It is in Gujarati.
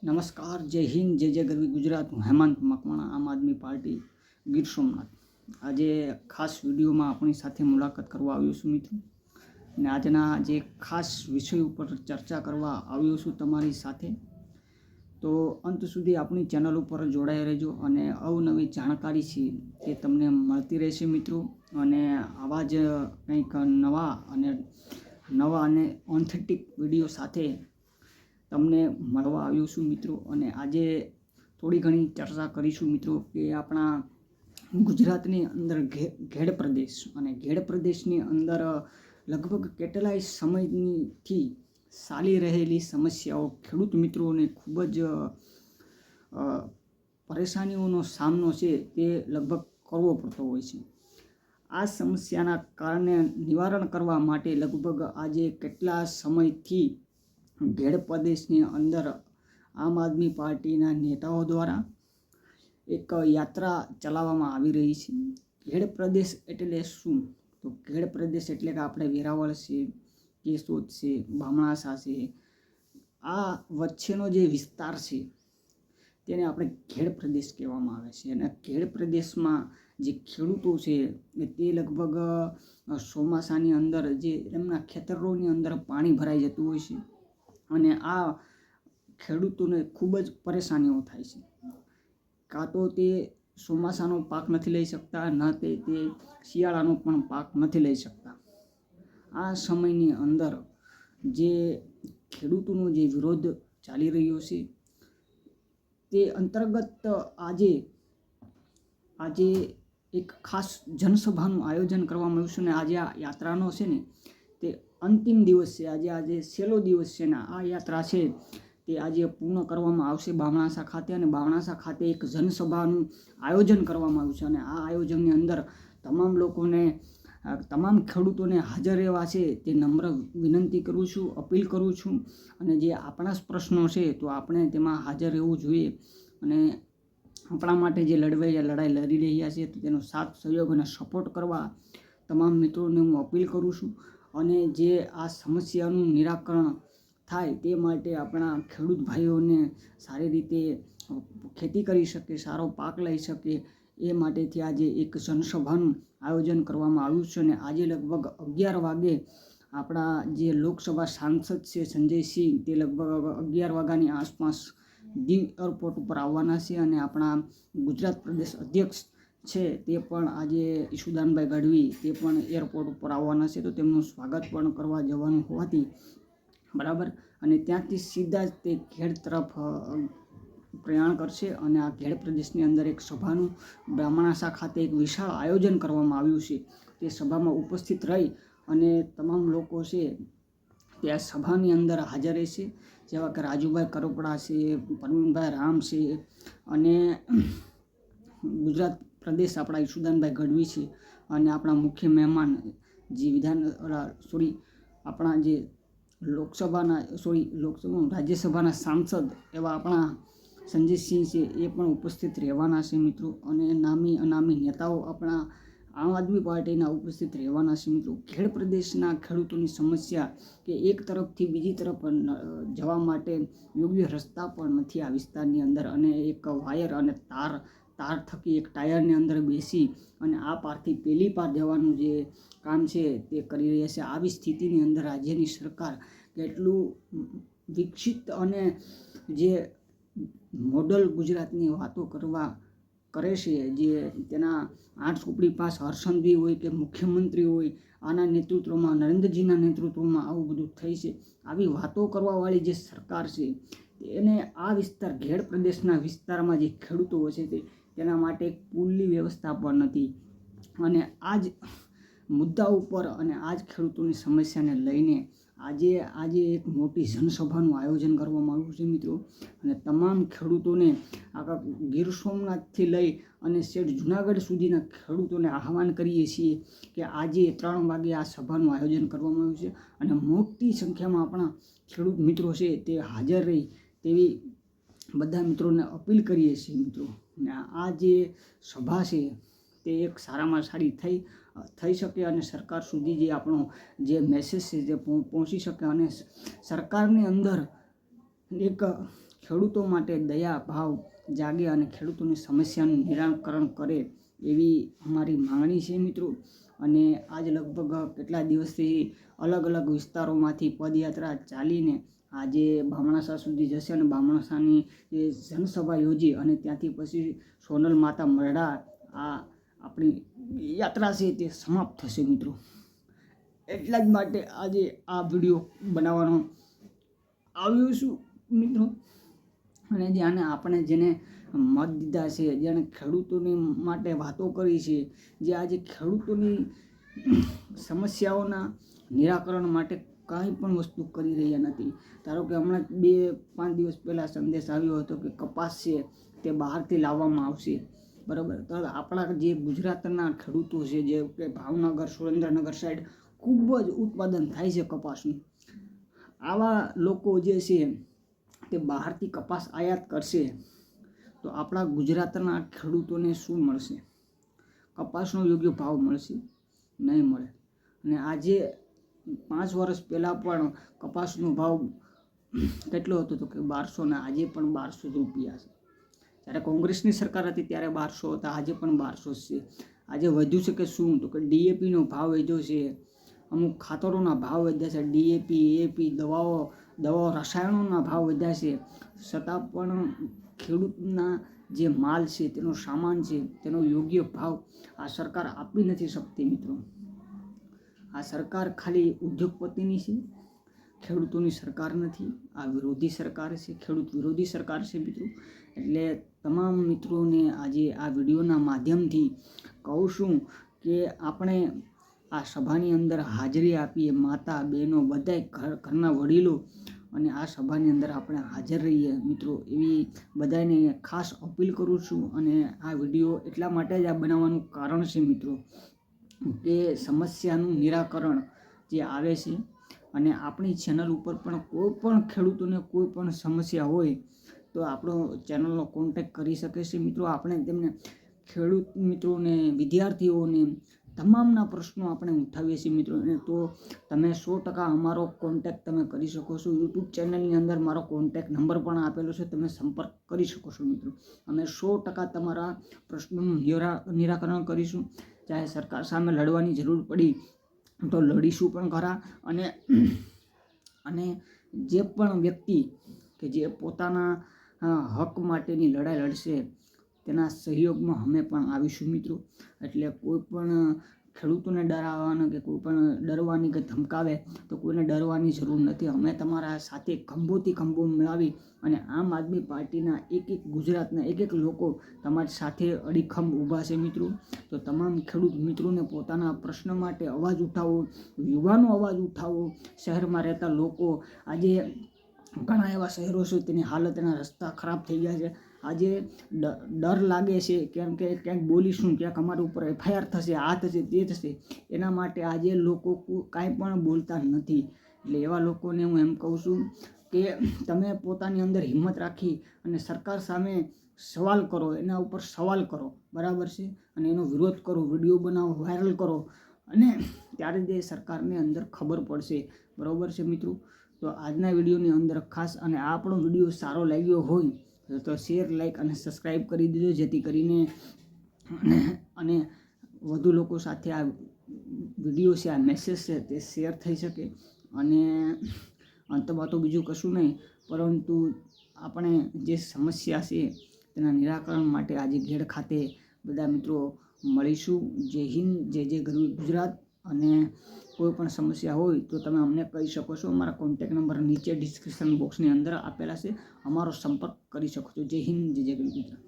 નમસ્કાર, જય હિન્દ, જય જય ગરવી ગુજરાત. હું હેમંત મકવાણા, આમ આદમી પાર્ટી, ગીર સોમનાથ. આજે ખાસ વિડીયોમાં આપણી સાથે મુલાકાત કરવા આવ્યો છું મિત્રો, અને આજના જે ખાસ વિષય ઉપર ચર્ચા કરવા આવ્યો છું તમારી સાથે. તો અંત સુધી આપણી ચેનલ ઉપર જોડાઈ રહેજો અને અવનવી જાણકારી છે તે તમને મળતી રહેશે મિત્રો. અને આવા જ કંઈક નવા અને ઓથેન્ટિક વિડીયો સાથે તમને મળવા આવ્યો છું મિત્રો. અને આજે થોડી ઘણી ચર્ચા કરીશું મિત્રો કે આપણા ગુજરાતની અંદર ઘેડ પ્રદેશ અને ઘેડ પ્રદેશની અંદર લગભગ કેટલાય સમયથી ચાલી રહેલી સમસ્યાઓ ખેડૂત મિત્રોને ખૂબ જ પરેશાનીઓનો સામનો છે તે લગભગ કરવો પડતો હોય છે. આ સમસ્યાના કારણે નિવારણ કરવા માટે લગભગ આજે કેટલા સમયથી ઘેડ પ્રદેશની અંદર આમ આદમી પાર્ટીના નેતાઓ દ્વારા એક યાત્રા ચલાવવામાં આવી રહી છે. ઘેડ પ્રદેશ એટલે શું? તો ઘેડ પ્રદેશ એટલે કે આપણે વેરાવળ છે, કેશોદ છે, બામણાસા છે, આ વચ્ચેનો જે વિસ્તાર છે તેને આપણે ઘેડ પ્રદેશ કહેવામાં આવે છે. અને ઘેડ પ્રદેશમાં જે ખેડૂતો છે તે લગભગ ચોમાસાની અંદર જે એમના ખેતરોની અંદર પાણી ભરાઈ જતું હોય છે અને આ ખેડૂતોને ખૂબ જ પરેશાનીઓ થાય છે. કાં તો તે ચોમાસાનો પાક નથી લઈ શકતા, ન તે શિયાળાનો પણ પાક નથી લઈ શકતા. આ સમયની અંદર જે ખેડૂતોનો જે વિરોધ ચાલી રહ્યો છે તે અંતર્ગત આજે એક ખાસ જનસભાનું આયોજન કરવામાં આવ્યું છે. અને આજે આ યાત્રાનો છે ને તે અંતિમ દિવસ છે. આજે છેલ્લો દિવસ છે ને આ યાત્રા છે તે આજે પૂર્ણ કરવામાં આવશે બામણાસા ખાતે. અને બામણાસા ખાતે એક જનસભાનું આયોજન કરવામાં આવ્યું છે. અને આ આયોજનની અંદર તમામ ખેડૂતોને હાજર રહેવા છે તે નમ્ર વિનંતી કરું છું, અપીલ કરું છું. અને જે આપણા જ પ્રશ્નો છે તો આપણે તેમાં હાજર રહેવું જોઈએ. અને આપણા માટે જે લડાઈ લડી રહ્યા છે તો તેનો સાથ સહયોગ અને સપોર્ટ કરવા તમામ મિત્રોને હું અપીલ કરું છું. અને જે આ સમસ્યાનું નિરાકરણ થાય તે માટે આપણા ખેડૂત ભાઈઓને સારી રીતે ખેતી કરી શકે, સારો પાક લઈ શકે, એ માટેથી આજે એક જનસભાનું આયોજન કરવામાં આવ્યું છે. અને આજે લગભગ 11 વાગે આપણા જે લોકસભા સાંસદ છે સંજયસિંહ, તે લગભગ 11 વાગ્યાની આસપાસ દીવ એરપોર્ટ ઉપર આવવાના છે. અને આપણા ગુજરાત પ્રદેશ અધ્યક્ષ છે તે પણ આજે ઈશુદાનભાઈ ગઢવી તે પણ એરપોર્ટ ઉપર આવવાના છે. તો તેમનું સ્વાગત પણ કરવા જવાનું હોવાથી બરાબર. અને ત્યાંથી સીધા જ તે ઘેડ તરફ પ્રયાણ કરશે. અને આ ઘેડ પ્રદેશની અંદર એક સભાનું બામણાસા ખાતે એક વિશાળ આયોજન કરવામાં આવ્યું છે. તે સભામાં ઉપસ્થિત રહી અને તમામ લોકો છે તે આ સભાની અંદર હાજર રહેશે. જેવા કે રાજુભાઈ કરોપડા છે, પરવીનભાઈ રામ છે, અને ગુજરાત પ્રદેશ આપણા ઈશુદાનભાઈ ગઢવી છે, અને આપણા મુખ્ય મહેમાન જે આપણા જે રાજ્યસભાના સાંસદ એવા આપણા સંજયસિંહ છે એ પણ ઉપસ્થિત રહેવાના છે મિત્રો. અને નામી અનામી નેતાઓ આપણા આમ આદમી પાર્ટીના ઉપસ્થિત રહેવાના છે મિત્રો. ઘેડ પ્રદેશના ખેડૂતોની સમસ્યા કે એક તરફથી બીજી તરફ જવા માટે યોગ્ય રસ્તા પણ નથી આ વિસ્તારની અંદર. અને એક વાયર અને તાર થકી એક ટાયરની અંદર બેસી અને આ પારથી પેલી પાર જવાનું જે કામ છે તે કરી રહ્યા છે. આવી સ્થિતિની અંદર રાજ્યની સરકાર કેટલું વિકસિત અને જે મોડલ ગુજરાતની વાતો કરે છે, જે તેના 8 સુપડી પાસ હર્ષંઘવી હોય કે મુખ્યમંત્રી હોય, આના નેતૃત્વમાં, નરેન્દ્રજીના નેતૃત્વમાં આવું બધું થઈ છે. આવી વાતો કરવાવાળી જે સરકાર છે એને આ વિસ્તાર ઘેડ પ્રદેશના વિસ્તારમાં જે ખેડૂતો છે તેના માટે એક પુલની વ્યવસ્થા પણ નથી. અને આ જ મુદ્દા ઉપર અને આ જ ખેડૂતોની સમસ્યાને લઈને આજે એક મોટી જનસભાનું આયોજન કરવામાં આવ્યું છે મિત્રો. અને તમામ ખેડૂતોને આખા ગીર સોમનાથથી લઈ અને શેઠ જુનાગઢ સુધીના ખેડૂતોને આહવાન કરીએ છીએ કે આજે 3 વાગે આ સભાનું આયોજન કરવામાં આવ્યું છે. અને મોટી સંખ્યામાં આપણા ખેડૂત મિત્રો છે તે હાજર રહી તેવી બધા મિત્રોને અપીલ કરીએ છીએ મિત્રો. અને આ જે સભા છે તે એક સારામાં સારી થઈ શકે અને સરકાર સુધી જે આપણો જે મેસેજ છે તે પહોંચી શકે. અને સરકારની અંદર એક ખેડૂતો માટે દયા ભાવ જાગે અને ખેડૂતોની સમસ્યાનું નિરાકરણ કરે એવી અમારી માંગણી છે મિત્રો. અને આજ લગભગ કેટલા દિવસથી અલગ અલગ વિસ્તારોમાંથી પદયાત્રા ચાલીને આજે બામણાસા સુધી જશે અને બામણાસાની જે જનસભા યોજી અને ત્યાંથી પછી સોનલ માતા મરડા આ આપણી યાત્રા છે તે સમાપ્ત થશે મિત્રો. એટલા જ માટે આજે આ વિડીયો બનાવવાનો આવ્યો છું મિત્રો. અને જેને આપણે જેને મત દીધા છે, જેણે ખેડૂતોની માટે વાતો કરી છે, જે આજે ખેડૂતોની સમસ્યાઓના નિરાકરણ માટે કાંઈ પણ વસ્તુ કરી રહ્યા નથી. ધારો કે હમણાં 2-5 દિવસ પહેલાં સંદેશ આવ્યો હતો કે કપાસ છે તે બહારથી લાવવામાં આવશે, બરાબર. તો આપણા જે ગુજરાતના ખેડૂતો છે, જે કે ભાવનગર, સુરેન્દ્રનગર સાઈડ ખૂબ જ ઉત્પાદન થાય છે કપાસનું, આવા લોકો જે છે તે બહારથી કપાસ આયાત કરશે તો આપણા ગુજરાતના ખેડૂતોને શું મળશે? કપાસનો યોગ્ય ભાવ મળશે? નહીં મળે. અને આજે 5 વર્ષ પહેલાં પણ કપાસનો ભાવ કેટલો હતો તો કે 1200, ને આજે પણ 1200 રૂપિયા છે. જ્યારે કોંગ્રેસની સરકાર હતી ત્યારે 1200 હતા, આજે પણ 1200 છે. આજે વધ્યું છે કે શું? તો કે ડીએપીનો ભાવ વધ્યો છે, અમુક ખાતરોના ભાવ વધ્યા છે, ડીએપી, એપી, દવાઓ રસાયણોના ભાવ વધ્યા છે. છતાં પણ ખેડૂતના જે માલ છે, તેનો સામાન છે, તેનો યોગ્ય ભાવ આ સરકાર આપી નથી શકતી મિત્રો. આ સરકાર ખાલી ઉદ્યોગપતિની છે, ખેડૂતોની સરકાર નથી. આ વિરોધી સરકાર છે, ખેડૂત વિરોધી સરકાર છે મિત્રો. એટલે તમામ મિત્રોને આજે આ વિડીયોના માધ્યમથી કહું છું કે આપણે આ સભાની અંદર હાજરી આપીએ, માતા બહેનો બધાય ઘરના વડીલો, અને આ સભાની અંદર આપણે હાજર રહીએ મિત્રો, એવી બધાને ખાસ અપીલ કરું છું. અને આ વિડીયો એટલા માટે જ આ બનાવવાનું કારણ છે મિત્રો કે સમસ્યાનું નિરાકરણ જે આવે છે, અને આપણી ચેનલ ઉપર પણ કોઈ પણ ખેડૂતોને કોઈ પણ સમસ્યા હોય તો આપણો ચેનલનો કોન્ટેક્ટ કરી શકે છે મિત્રો. આપણે તેમને ખેડૂત મિત્રોને, વિદ્યાર્થીઓને તમામના પ્રશ્નો આપણે ઉઠાવીએ છીએ મિત્રો. અને તો તમે 100% અમારો કોન્ટેક્ટ તમે કરી શકો છો. યુટ્યુબ ચેનલની અંદર મારો કોન્ટેક્ટ નંબર પણ આપેલો છે, તમે સંપર્ક કરી શકો છો મિત્રો. અમે 100% તમારા પ્રશ્નોનું નિરાકરણ કરીશું. ચાહે સરકાર સામે લડવાની જરૂર પડી તો લડીશું પણ ખરા. અને જે પણ વ્યક્તિ કે જે પોતાના હક માટેની લડાઈ લડશે તેના સહયોગમાં અમે પણ આવીશું મિત્રો. એટલે કોઈ પણ ખેડૂતોને ડરાવવાનો કે કોઈ પણ ડરવાની કે ધમકાવે તો કોઈને ડરવાની જરૂર નથી. અમે તમારા સાથે ખંભોથી ખંભો મિલાવી અને આમ આદમી પાર્ટીના એક ગુજરાતના એક લોકો તમારી સાથે અડીખમ ઊભા છે મિત્રો. તો તમામ ખેડૂત મિત્રોને પોતાના પ્રશ્ન માટે અવાજ ઉઠાવો, યુવાનો અવાજ ઉઠાવો. શહેરમાં રહેતા લોકો, આજે ઘણા એવા શહેરો છે તેની હાલત, એના રસ્તા ખરાબ થઈ ગયા છે. આજે ડર લાગે છે, કેમ કે ક્યાંક બોલીશું, ક્યાંક અમારી ઉપર FIR થશે, આ થશે, તે થશે. એના માટે આજે લોકો કાંઈ પણ બોલતા નથી. એટલે એવા લોકોને હું એમ કહું છું કે તમે પોતાની અંદર હિંમત રાખી અને સરકાર સામે સવાલ કરો, એના ઉપર સવાલ કરો, બરાબર છે. અને એનો વિરોધ કરો, વિડીયો બનાવો, વાયરલ કરો, અને ત્યારે જ સરકારને અંદર ખબર પડશે, બરાબર છે મિત્રો. તો આજના વિડીયોની અંદર ખાસ, અને આ આપણો વિડીયો સારો લાગ્યો હોય તો શેર, લાઈક અને સબસ્ક્રાઈબ કરી દેજો, જેથી કરીને અને વધુ લોકો સાથે આ વિડીયો છે, આ મેસેજ છે તે શેર થઈ શકે. અને અંતમાં તો બીજું કશું નહીં, પરંતુ આપણે જે સમસ્યા છે તેના નિરાકરણ માટે આજે ઘેડ ખાતે બધા મિત્રો મળીશું. જય હિન્દ, જય ગુજરાત. અને કોઈ પણ સમસ્યા હોય તો તમે અમને કહી શકો છો. અમારા કોન્ટેક્ટ નંબર નીચે ડિસ્ક્રિપ્શન બોક્સની અંદર આપેલા છે, અમારો સંપર્ક કરી શકો છો. જય હિન્દ, જય ગુજરાત.